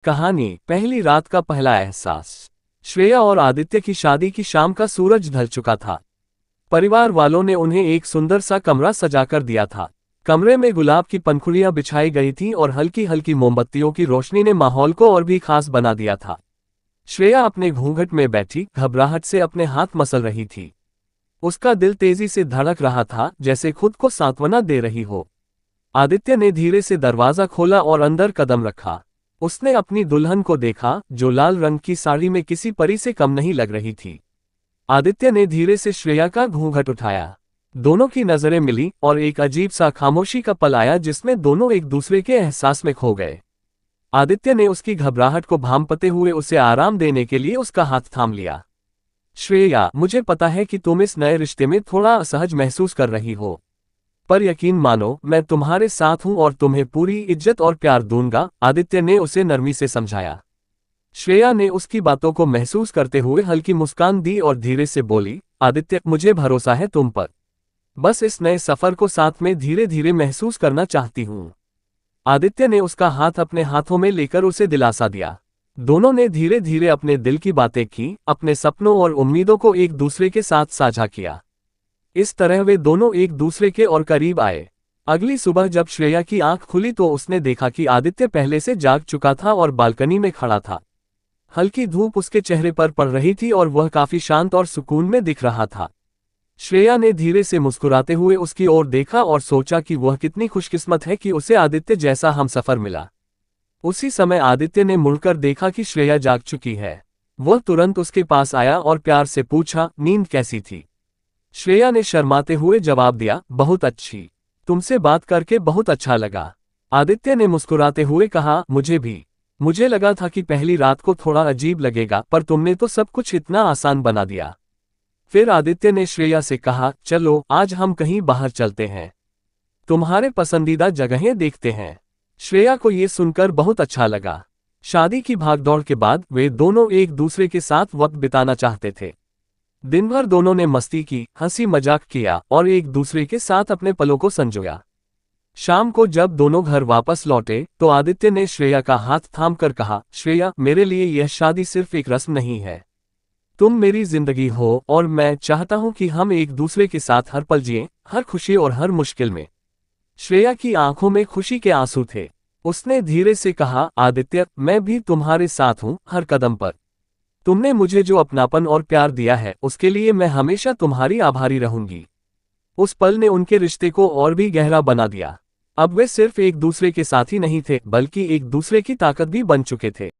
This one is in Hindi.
कहानी पहली रात का पहला एहसास। श्रेया और आदित्य की शादी की शाम का सूरज ढल चुका था। परिवार वालों ने उन्हें एक सुंदर सा कमरा सजाकर दिया था। कमरे में गुलाब की पंखुड़ियां बिछाई गई थीं और हल्की हल्की मोमबत्तियों की रोशनी ने माहौल को और भी खास बना दिया था। श्रेया अपने घूंघट में बैठी घबराहट से अपने हाथ मसल रही थी। उसका दिल तेजी से धड़क रहा था, जैसे खुद को सांत्वना दे रही हो। आदित्य ने धीरे से दरवाजा खोला और अंदर कदम रखा। उसने अपनी दुल्हन को देखा, जो लाल रंग की साड़ी में किसी परी से कम नहीं लग रही थी। आदित्य ने धीरे से श्रेया का घूंघट उठाया। दोनों की नजरें मिली और एक अजीब सा खामोशी का पल आया, जिसमें दोनों एक दूसरे के एहसास में खो गए। आदित्य ने उसकी घबराहट को भांपते हुए उसे आराम देने के लिए उसका हाथ थाम लिया। श्रेया, मुझे पता है कि तुम इस नए रिश्ते में थोड़ा असहज महसूस कर रही हो, पर यकीन मानो, मैं तुम्हारे साथ हूं और तुम्हें पूरी इज्जत और प्यार दूंगा, आदित्य ने उसे नरमी से समझाया। श्रेया ने उसकी बातों को महसूस करते हुए हल्की मुस्कान दी और धीरे से बोली, आदित्य, मुझे भरोसा है तुम पर। बस इस नए सफर को साथ में धीरे धीरे महसूस करना चाहती हूं। आदित्य ने उसका हाथ अपने हाथों में लेकर उसे दिलासा दिया। दोनों ने धीरे धीरे अपने दिल की बातें की, अपने सपनों और उम्मीदों को एक दूसरे के साथ साझा किया। इस तरह वे दोनों एक दूसरे के और करीब आए। अगली सुबह जब श्रेया की आंख खुली तो उसने देखा कि आदित्य पहले से जाग चुका था और बालकनी में खड़ा था। हल्की धूप उसके चेहरे पर पड़ रही थी और वह काफी शांत और सुकून में दिख रहा था। श्रेया ने धीरे से मुस्कुराते हुए उसकी ओर देखा और सोचा कि वह कितनी खुशकिस्मत है कि उसे आदित्य जैसा हमसफर मिला। उसी समय आदित्य ने मुड़कर देखा कि श्रेया जाग चुकी है। वह तुरंत उसके पास आया और प्यार से पूछा, नींद कैसी थी? श्रेया ने शर्माते हुए जवाब दिया, बहुत अच्छी। तुमसे बात करके बहुत अच्छा लगा। आदित्य ने मुस्कुराते हुए कहा, मुझे भी। मुझे लगा था कि पहली रात को थोड़ा अजीब लगेगा, पर तुमने तो सब कुछ इतना आसान बना दिया। फिर आदित्य ने श्रेया से कहा, चलो आज हम कहीं बाहर चलते हैं। तुम्हारे पसंदीदा जगहें देखते हैं। श्रेया को ये सुनकर बहुत अच्छा लगा। शादी की भागदौड़ के बाद वे दोनों एक दूसरे के साथ वक्त बिताना चाहते थे। दिन भर दोनों ने मस्ती की, हंसी मजाक किया और एक दूसरे के साथ अपने पलों को संजोया। शाम को जब दोनों घर वापस लौटे तो आदित्य ने श्रेया का हाथ थामकर कहा, श्रेया, मेरे लिए यह शादी सिर्फ एक रस्म नहीं है। तुम मेरी जिंदगी हो और मैं चाहता हूं कि हम एक दूसरे के साथ हर पल जिएं, हर खुशी और हर मुश्किल में। श्रेया की आंखों में खुशी के आंसू थे। उसने धीरे से कहा, आदित्य, मैं भी तुम्हारे साथ हूं हर कदम पर। तुमने मुझे जो अपनापन और प्यार दिया है, उसके लिए मैं हमेशा तुम्हारी आभारी रहूंगी। उस पल ने उनके रिश्ते को और भी गहरा बना दिया। अब वे सिर्फ एक दूसरे के साथी नहीं थे, बल्कि एक दूसरे की ताकत भी बन चुके थे।